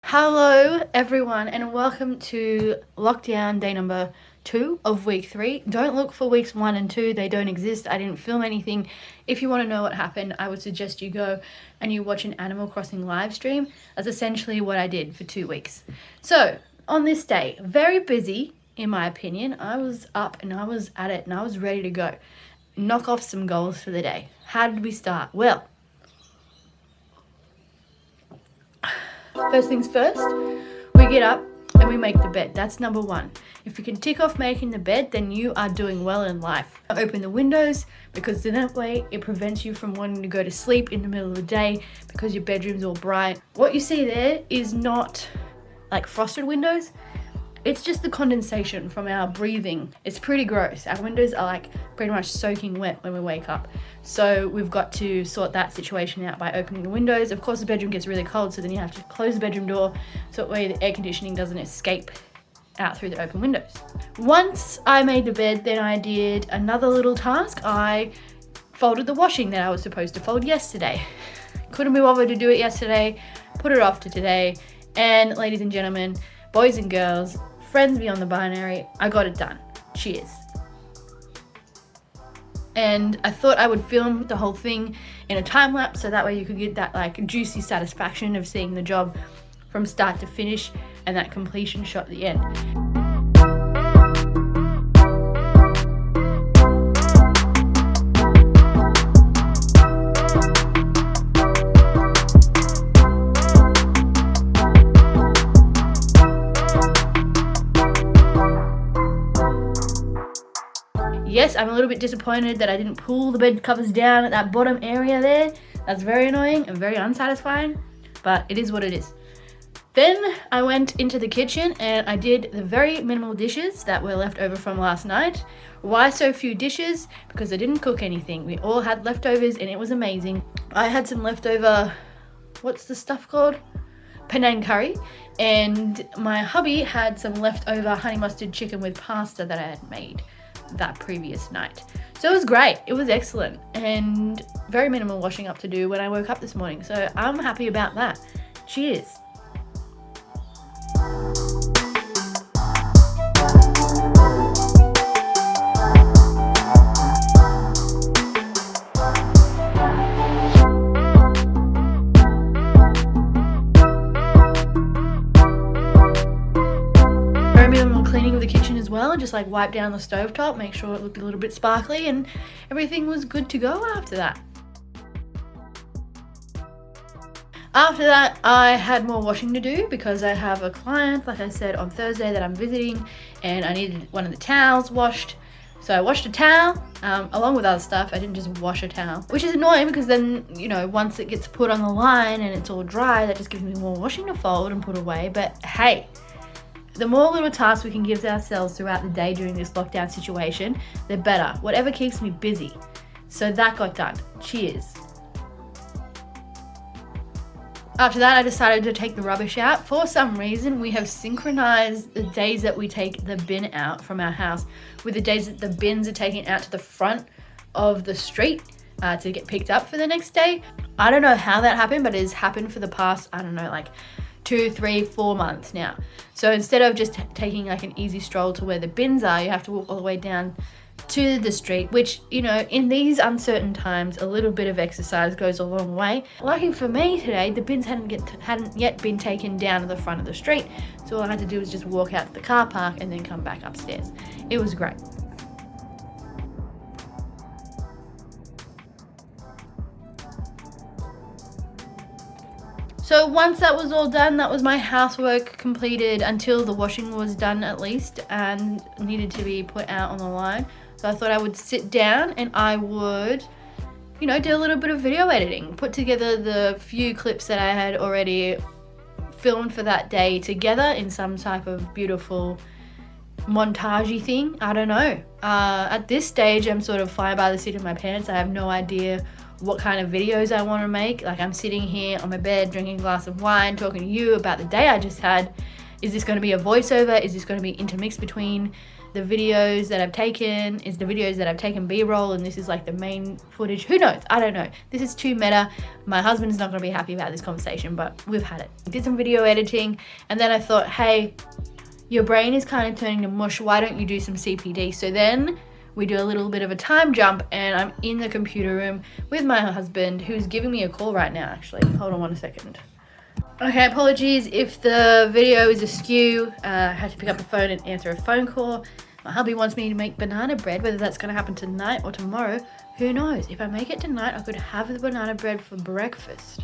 Hello everyone and welcome to lockdown day number 2 of week 3. Don't look for weeks 1 and 2, they don't exist. I didn't film anything. If you want to know what happened, I would suggest you go and you watch an Animal Crossing live stream. That's essentially what I did for 2 weeks. So on this day, very busy in my opinion. I was up and I was at it and I was ready to go. Knock off some goals for the day. How did we start? Well, first things first, we get up and we make the bed. That's number 1. If you can tick off making the bed, then you are doing well in life. Open the windows because in that way it prevents you from wanting to go to sleep in the middle of the day because your bedroom's all bright. What you see there is not like frosted windows. It's just the condensation from our breathing. It's pretty gross. Our windows are like pretty much soaking wet when we wake up. So we've got to sort that situation out by opening the windows. Of course, the bedroom gets really cold, so then you have to close the bedroom door so that way the air conditioning doesn't escape out through the open windows. Once I made the bed, then I did another little task. I folded the washing that I was supposed to fold yesterday. Couldn't be bothered to do it yesterday, put it off to today. And ladies and gentlemen, boys and girls, friends beyond the binary, I got it done. Cheers. And I thought I would film the whole thing in a time lapse so that way you could get that like juicy satisfaction of seeing the job from start to finish and that completion shot at the end. Yes, I'm a little bit disappointed that I didn't pull the bed covers down at that bottom area there. That's very annoying and very unsatisfying, but it is what it is. Then I went into the kitchen and I did the very minimal dishes that were left over from last night. Why so few dishes? Because I didn't cook anything. We all had leftovers and it was amazing. I had some leftover, what's the stuff called? Penang curry, and my hubby had some leftover honey mustard chicken with pasta that I had made that previous night. So it was great. It was excellent and very minimal washing up to do when I woke up this morning. So I'm happy about that. Cheers. Cleaning of the kitchen as well, just like wipe down the stovetop, make sure it looked a little bit sparkly, and everything was good to go after that. After that, I had more washing to do because I have a client, like I said, on Thursday that I'm visiting, and I needed one of the towels washed. So I washed a towel, along with other stuff. I didn't just wash a towel, which is annoying because then, you know, once it gets put on the line and it's all dry, that just gives me more washing to fold and put away. But hey, the more little tasks we can give ourselves throughout the day during this lockdown situation, the better. Whatever keeps me busy. So that got done. Cheers. After that, I decided to take the rubbish out. For some reason, we have synchronized the days that we take the bin out from our house with the days that the bins are taken out to the front of the street to get picked up for the next day. I don't know how that happened, but it has happened for the past, I don't know, like 2, 3, 4 months now. So instead of just taking like an easy stroll to where the bins are, you have to walk all the way down to the street, which, you know, in these uncertain times, a little bit of exercise goes a long way. Lucky for me today, the bins hadn't yet been taken down to the front of the street. So all I had to do was just walk out to the car park and then come back upstairs. It was great. So once that was all done, that was my housework completed until the washing was done at least and needed to be put out on the line. So I thought I would sit down and I would, you know, do a little bit of video editing, put together the few clips that I had already filmed for that day together in some type of beautiful montage-y thing. I don't know. At this stage, I'm sort of flying by the seat of my pants. I have no idea what kind of videos I want to make. Like, I'm sitting here on my bed drinking a glass of wine, talking to you about the day I just had. Is this going to be a voiceover? Is this going to be intermixed between the videos that I've taken is the videos that I've taken B-roll, and this is like the main footage. Who knows? I don't know. This is too meta. My husband's not going to be happy about this conversation, but we've had it. I did some video editing, and then I thought, hey, your brain is kind of turning to mush. Why don't you do some CPD? So then we do a little bit of a time jump, and I'm in the computer room with my husband, who's giving me a call right now, actually. Hold on 1 second. Okay, apologies if the video is askew. I had to pick up the phone and answer a phone call. My hubby wants me to make banana bread. Whether that's going to happen tonight or tomorrow, who knows? If I make it tonight, I could have the banana bread for breakfast.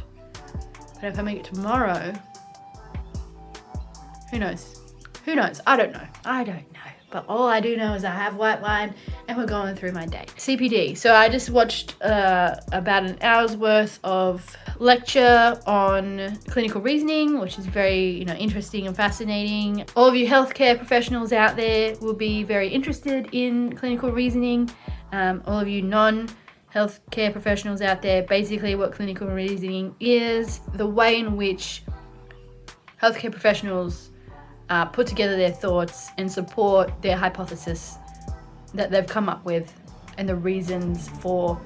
But if I make it tomorrow, who knows? Who knows? I don't know. But all I do know is I have white wine and we're going through my day. CPD. So I just watched about an hour's worth of lecture on clinical reasoning, which is very, interesting and fascinating. All of you healthcare professionals out there will be very interested in clinical reasoning. All of you non-healthcare professionals out there, basically what clinical reasoning is, the way in which healthcare professionals put together their thoughts and support their hypothesis that they've come up with and the reasons for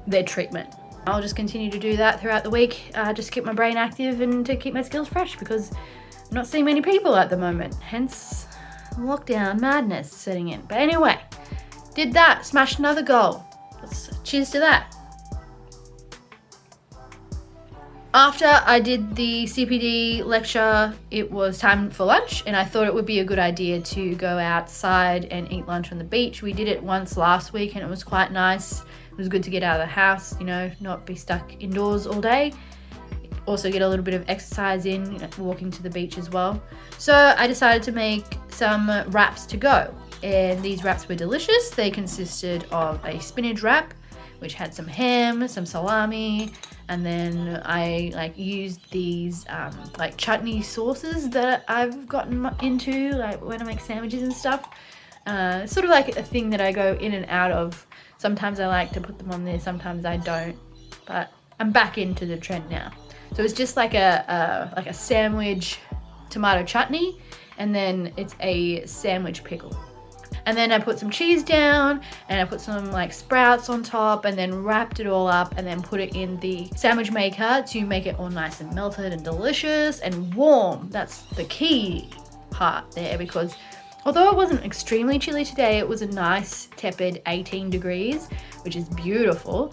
their treatment. I'll just continue to do that throughout the week, just to keep my brain active and to keep my skills fresh, because I'm not seeing many people at the moment, hence lockdown madness setting in. But anyway, did that, smashed another goal. Cheers to that. After I did the CPD lecture, it was time for lunch, and I thought it would be a good idea to go outside and eat lunch on the beach. We did it once last week and it was quite nice. It was good to get out of the house, not be stuck indoors all day. Also get a little bit of exercise in, walking to the beach as well. So I decided to make some wraps to go, and these wraps were delicious. They consisted of a spinach wrap, which had some ham, some salami, and then I used these chutney sauces that I've gotten into when I make sandwiches and stuff. Sort of like a thing that I go in and out of. Sometimes I like to put them on there, sometimes I don't. But I'm back into the trend now. So it's just like a sandwich tomato chutney, and then it's a sandwich pickle. And then I put some cheese down, and I put some sprouts on top, and then wrapped it all up, and then put it in the sandwich maker to make it all nice and melted and delicious and warm. That's the key part there, because although it wasn't extremely chilly today, it was a nice tepid 18 degrees, which is beautiful.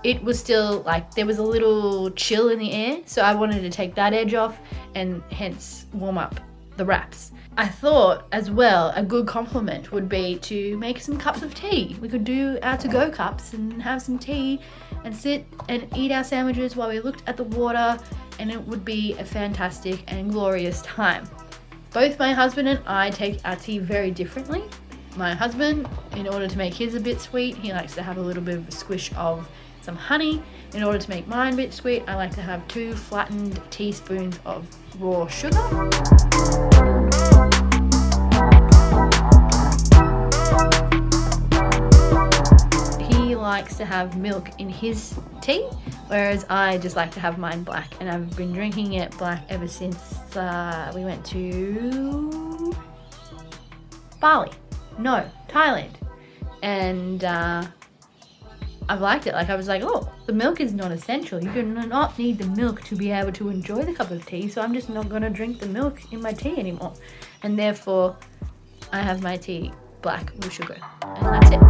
It was still there was a little chill in the air, so I wanted to take that edge off and hence warm up the wraps. I thought as well a good compliment would be to make some cups of tea. We could do our to-go cups and have some tea and sit and eat our sandwiches while we looked at the water, and it would be a fantastic and glorious time. Both my husband and I take our tea very differently. My husband, in order to make his a bit sweet, he likes to have a little bit of a squish of some honey. In order to make mine a bit sweet, I like to have 2 flattened teaspoons of raw sugar. He likes to have milk in his tea, whereas I just like to have mine black, and I've been drinking it black ever since we went to Thailand, and I've liked it. I was like, oh, the milk is not essential. You do not need the milk to be able to enjoy the cup of tea, so I'm just not going to drink the milk in my tea anymore. And therefore, I have my tea black with sugar, and that's it.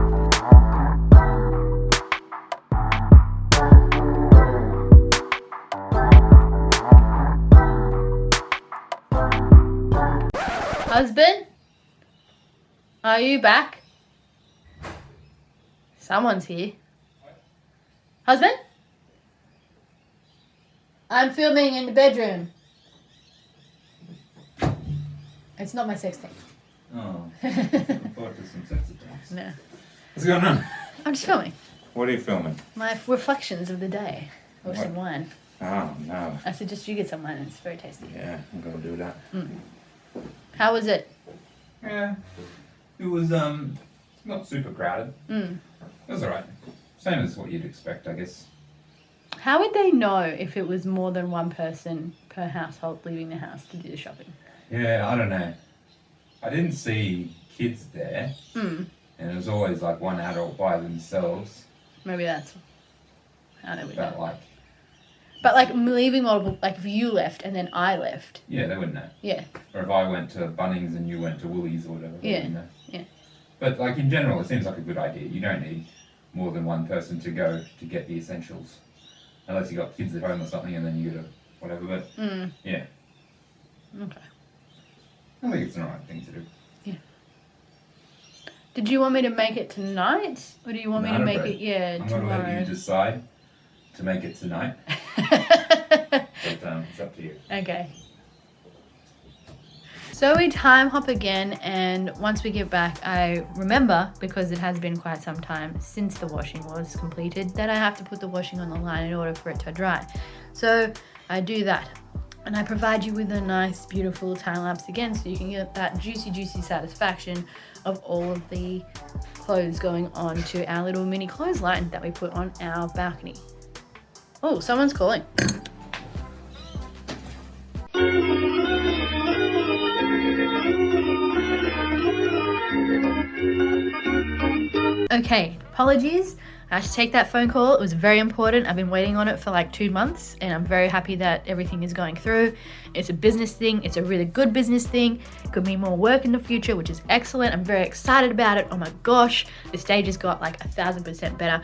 Husband? Are you back? Someone's here. Husband? I'm filming in the bedroom. It's not my sex tape. Oh, looking forward to some sexy things. No. What's going on? I'm just filming. What are you filming? My reflections of the day. Or What? some wine. Oh, no. I suggest you get some wine. It's very tasty. Yeah, I'm going to do that. How was it? Yeah, it was not super crowded. It was alright. Same as what you'd expect, I guess. How would they know if it was more than one person per household leaving the house to do the shopping? Yeah, I don't know. I didn't see kids there, and it was always like one adult by themselves. Maybe that's how they would know. But like leaving multiple, like if you left and then I left. Yeah, they wouldn't know. Yeah. Or if I went to Bunnings and you went to Woolies or whatever, they wouldn't know. Yeah. But like in general, it seems like a good idea. You don't need more than one person to go to get the essentials, unless you got kids at home or something, and then you go to whatever. But yeah. Okay. I think it's the right thing to do. Yeah. Did you want me to make it tonight, or do you want me to make it? Yeah, I'm tomorrow. gonna let you decide to make it tonight. But it's up to you. Okay. So we time hop again, and once we get back, I remember, because it has been quite some time since the washing was completed, that I have to put the washing on the line in order for it to dry. So I do that, and I provide you with a nice, beautiful time lapse again, so you can get that juicy satisfaction of all of the clothes going on to our little mini clothesline that we put on our balcony. Oh, someone's calling. Okay, apologies. I should take that phone call. It was very important. I've been waiting on it for like 2 months, and I'm very happy that everything is going through. It's a business thing. It's a really good business thing. It could mean more work in the future, which is excellent. I'm very excited about it. Oh my gosh, the stage has got like 1,000% better.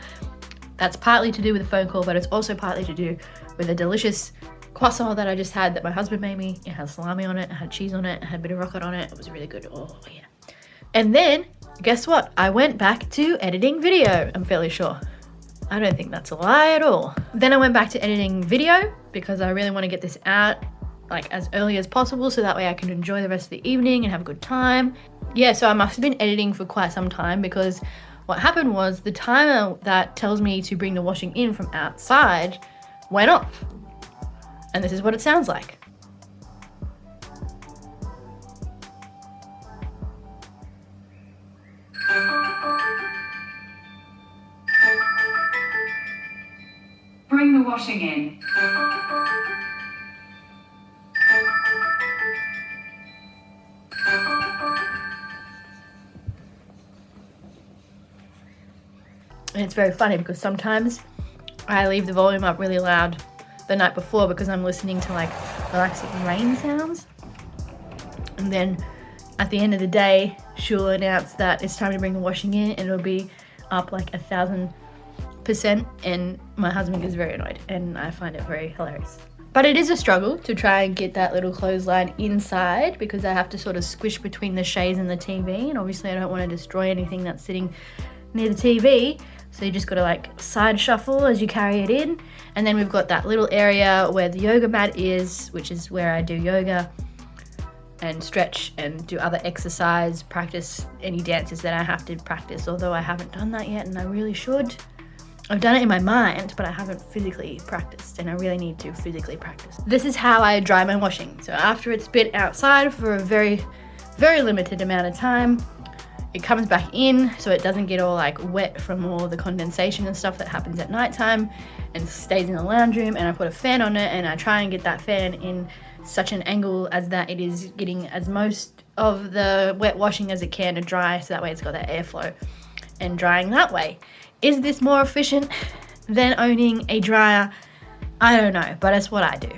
That's partly to do with the phone call, but it's also partly to do with a delicious croissant that I just had that my husband made me. It had salami on it, it had cheese on it, it had a bit of rocket on it. It was really good. Oh yeah. And then, guess what? I went back to editing video, I'm fairly sure. I don't think that's a lie at all. Then I went back to editing video because I really want to get this out like as early as possible, so that way I can enjoy the rest of the evening and have a good time. Yeah, so I must have been editing for quite some time, because what happened was the timer that tells me to bring the washing in from outside went off. And this is what it sounds like. Bring the washing in. And it's very funny because sometimes I leave the volume up really loud the night before because I'm listening to like relaxing rain sounds. And then at the end of the day, she'll announce that it's time to bring the washing in, and it'll be up like 1,000%, and my husband gets very annoyed, and I find it very hilarious. But it is a struggle to try and get that little clothesline inside, because I have to sort of squish between the chaise and the TV, and obviously I don't want to destroy anything that's sitting near the TV. So you just got to like side shuffle as you carry it in. And then we've got that little area where the yoga mat is, which is where I do yoga and stretch and do other exercise, practice any dances that I have to practice, although I haven't done that yet and I really should. I've done it in my mind, but I haven't physically practiced, and I really need to physically practice. This is how I dry my washing. So after it's been outside for a very, very limited amount of time, it comes back in so it doesn't get all like wet from all the condensation and stuff that happens at nighttime, and stays in the lounge room, and I put a fan on it, and I try and get that fan in such an angle as that it is getting as most of the wet washing as it can to dry, so that way it's got that airflow and drying that way. Is this more efficient than owning a dryer? I don't know, but it's what I do.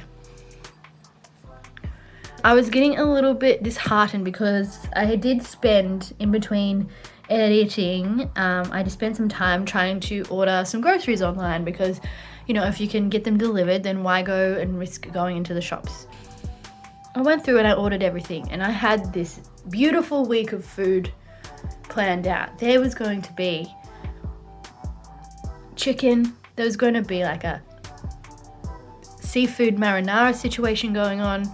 I was getting a little bit disheartened because I did spend, in between editing, I just spent some time trying to order some groceries online, because, you know, if you can get them delivered, then why go and risk going into the shops? I went through and I ordered everything, and I had this beautiful week of food planned out. There was going to be chicken, there was going to be like a seafood marinara situation going on.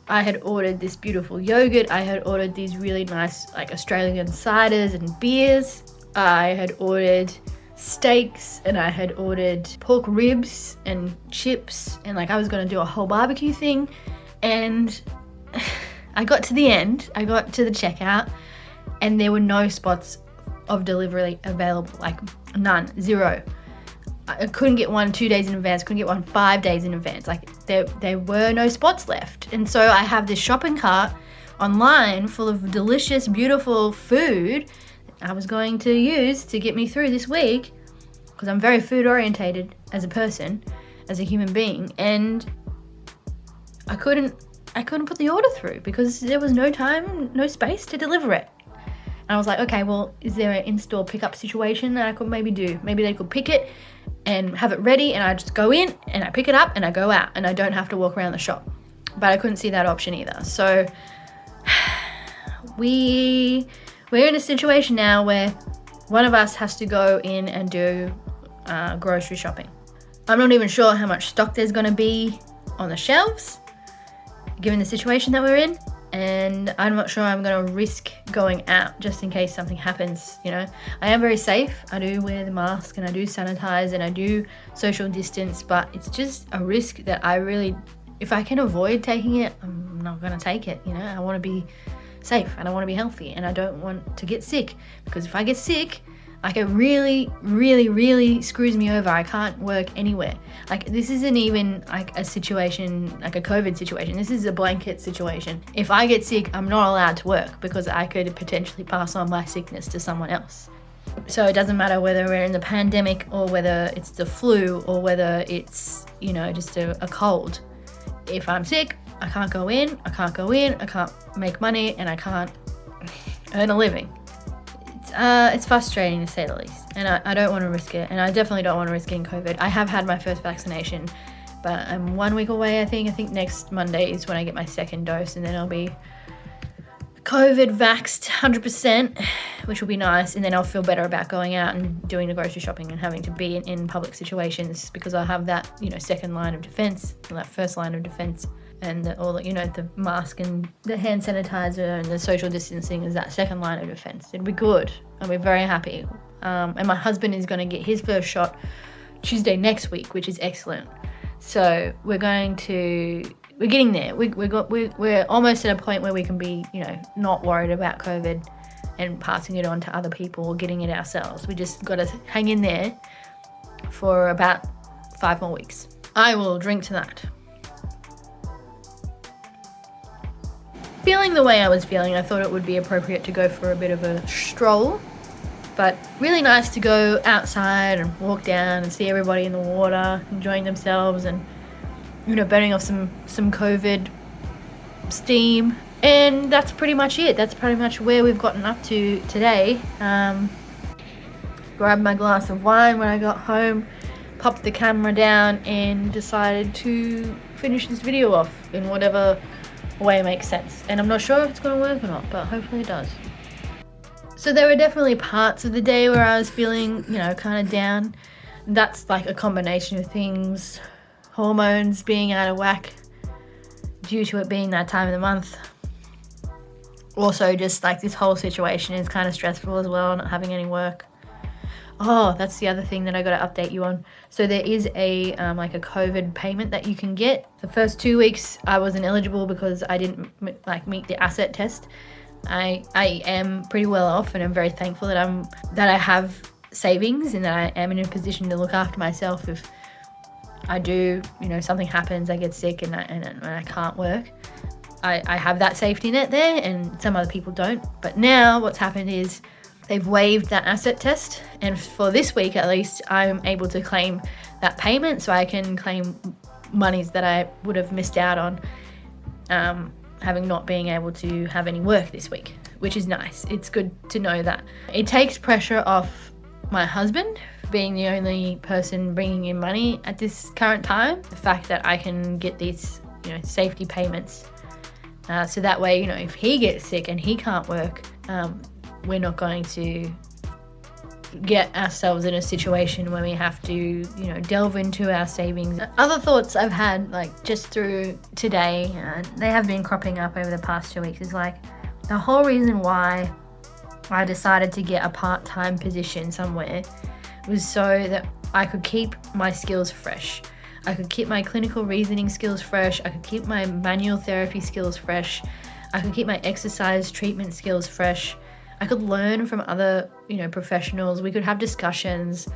I had ordered this beautiful yogurt. I had ordered these really nice like Australian ciders and beers. I had ordered steaks, and I had ordered pork ribs and chips, and like I was going to do a whole barbecue thing. And I got to the end, I got to the checkout, and there were no spots of delivery available, like none, zero. I couldn't get one 2 days in advance, couldn't get one 5 days in advance. Like there were no spots left. And so I have this shopping cart online full of delicious, beautiful food I was going to use to get me through this week, because I'm very food orientated as a person, as a human being, and I couldn't put the order through because there was no time, no space to deliver it. And I was like, okay, well, is there an in-store pickup situation that I could maybe do? Maybe they could pick it and have it ready, and I just go in and I pick it up and I go out and I don't have to walk around the shop. But I couldn't see that option either. So we're in a situation now where one of us has to go in and do grocery shopping. I'm not even sure how much stock there's going to be on the shelves, given the situation that we're in, and I'm not sure I'm going to risk going out just in case something happens. You know, I am very safe. I do wear the mask and I do sanitize and I do social distance, but it's just a risk that I really, if I can avoid taking it, I'm not going to take it. You know, I want to be safe and I want to be healthy and I don't want to get sick, because if I get sick, like, it really, really, really screws me over. I can't work anywhere. Like, this isn't even like a situation, like a COVID situation. This is a blanket situation. If I get sick, I'm not allowed to work because I could potentially pass on my sickness to someone else. So it doesn't matter whether we're in the pandemic or whether it's the flu or whether it's, you know, just a cold. If I'm sick, I can't go in, I can't make money, and I can't earn a living. It's frustrating to say the least, and I don't want to risk it, and I definitely don't want to risk getting COVID. I have had my first vaccination, but I'm 1 week away, I think next Monday is when I get my second dose, and then I'll be COVID vaxxed 100%, which will be nice, and then I'll feel better about going out and doing the grocery shopping and having to be in public situations, because I'll have that, you know, second line of defense, or that first line of defense. And the mask and the hand sanitizer and the social distancing is that second line of defense. It'll be good, and we're very happy. And my husband is going to get his first shot Tuesday next week, which is excellent. So we're getting there. We're almost at a point where we can be, you know, not worried about COVID and passing it on to other people or getting it ourselves. We just got to hang in there for about 5 more weeks. I will drink to that. Feeling the way I was feeling, I thought it would be appropriate to go for a bit of a stroll, but really nice to go outside and walk down and see everybody in the water, enjoying themselves and, you know, burning off some COVID steam. And that's pretty much it. That's pretty much where we've gotten up to today. Grabbed my glass of wine when I got home, popped the camera down and decided to finish this video off in whatever way makes sense. And I'm not sure if it's going to work or not, but hopefully it does. So there were definitely parts of the day where I was feeling, you know, kind of down. That's like a combination of things. Hormones being out of whack due to it being that time of the month. Also, just like this whole situation is kind of stressful as well, not having any work. Oh, that's the other thing that I got to update you on. So there is a like a COVID payment that you can get. The first 2 weeks I wasn't eligible because I didn't meet the asset test. I am pretty well off, and I'm very thankful that I have savings and that I am in a position to look after myself if I do, you know, something happens, I get sick and I can't work. I have that safety net there, and some other people don't. But now what's happened is they've waived that asset test, and for this week at least, I'm able to claim that payment, so I can claim monies that I would have missed out on having not being able to have any work this week, which is nice. It's good to know that. It takes pressure off my husband being the only person bringing in money at this current time. The fact that I can get these, you know, safety payments, so that way, you know, if he gets sick and he can't work, we're not going to get ourselves in a situation where we have to, you know, delve into our savings. Other thoughts I've had, like, just through today, they have been cropping up over the past 2 weeks, is like the whole reason why I decided to get a part-time position somewhere was so that I could keep my skills fresh. I could keep my clinical reasoning skills fresh. I could keep my manual therapy skills fresh. I could keep my exercise treatment skills fresh. I could learn from other, you know, professionals. We could have discussions,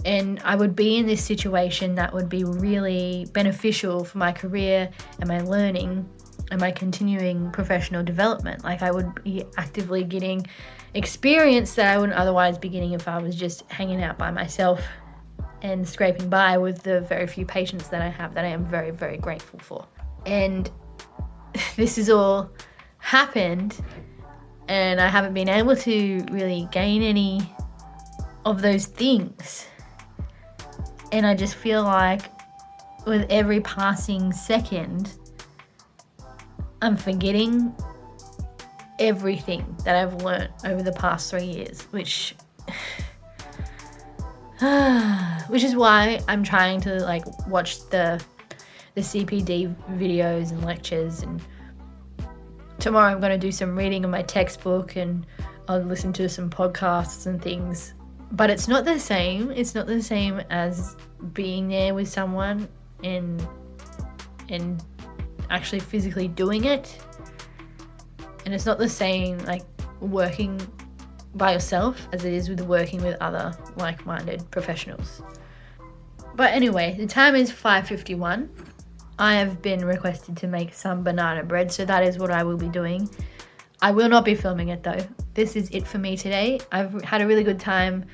and I would be in this situation that would be really beneficial for my career and my learning and my continuing professional development. Like I would be actively getting experience that I wouldn't otherwise be getting if I was just hanging out by myself and scraping by with the very few patients that I have that I am very, very grateful for. And this has all happened and I haven't been able to really gain any of those things. And I just feel like with every passing second, I'm forgetting everything that I've learned over the past 3 years, which is why I'm trying to like watch the CPD videos and lectures, and tomorrow I'm going to do some reading of my textbook and I'll listen to some podcasts and things. But it's not the same. It's not the same as being there with someone and actually physically doing it. And it's not the same like working by yourself as it is with working with other like-minded professionals. But anyway, the time is 5:51. I have been requested to make some banana bread, so that is what I will be doing. I will not be filming it though. This is it for me today. I've had a really good time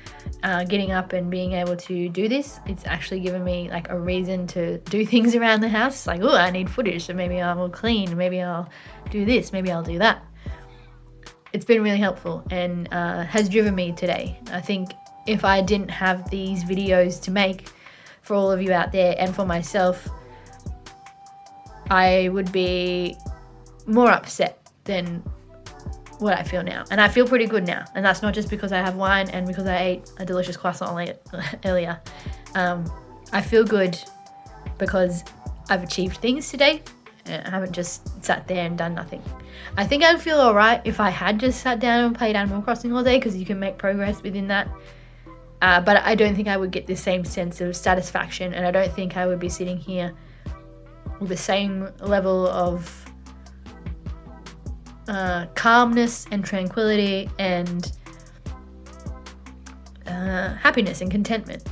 getting up and being able to do this. It's actually given me like a reason to do things around the house. Like, oh, I need footage, so maybe I will clean, maybe I'll do this, maybe I'll do that. It's been really helpful and has driven me today. I think if I didn't have these videos to make for all of you out there and for myself, I would be more upset than what I feel now. And I feel pretty good now. And that's not just because I have wine and because I ate a delicious croissant earlier. I feel good because I've achieved things today. I haven't just sat there and done nothing. I think I'd feel alright if I had just sat down and played Animal Crossing all day, because you can make progress within that. But I don't think I would get the same sense of satisfaction, and I don't think I would be sitting here with the same level of calmness and tranquility and happiness and contentment.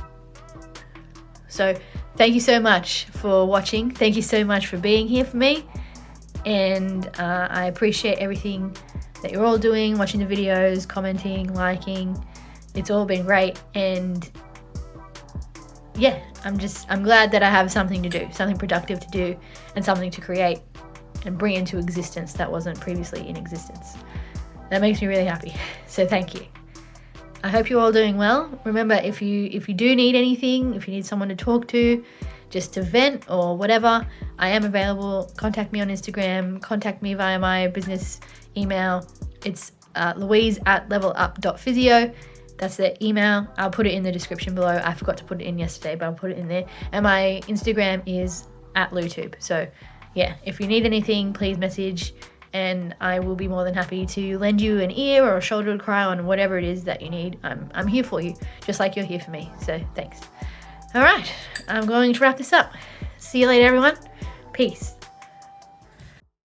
So thank you so much for watching. Thank you so much for being here for me. And I appreciate everything that you're all doing, watching the videos, commenting, liking. It's all been great. And yeah, I'm glad that I have something to do, something productive to do, and something to create and bring into existence that wasn't previously in existence. That makes me really happy. So thank you. I hope you're all doing well. Remember, if you do need anything, if you need someone to talk to, just to vent or whatever, I am available. Contact me on Instagram, contact me via my business email. It's louise@levelup.physio. That's the email. I'll put it in the description below. I forgot to put it in yesterday, but I'll put it in there. And my Instagram is @LouTube. So yeah, if you need anything, please message, and I will be more than happy to lend you an ear or a shoulder to cry on, whatever it is that you need. I'm here for you, just like you're here for me. So thanks. All right, I'm going to wrap this up. See you later, everyone. Peace.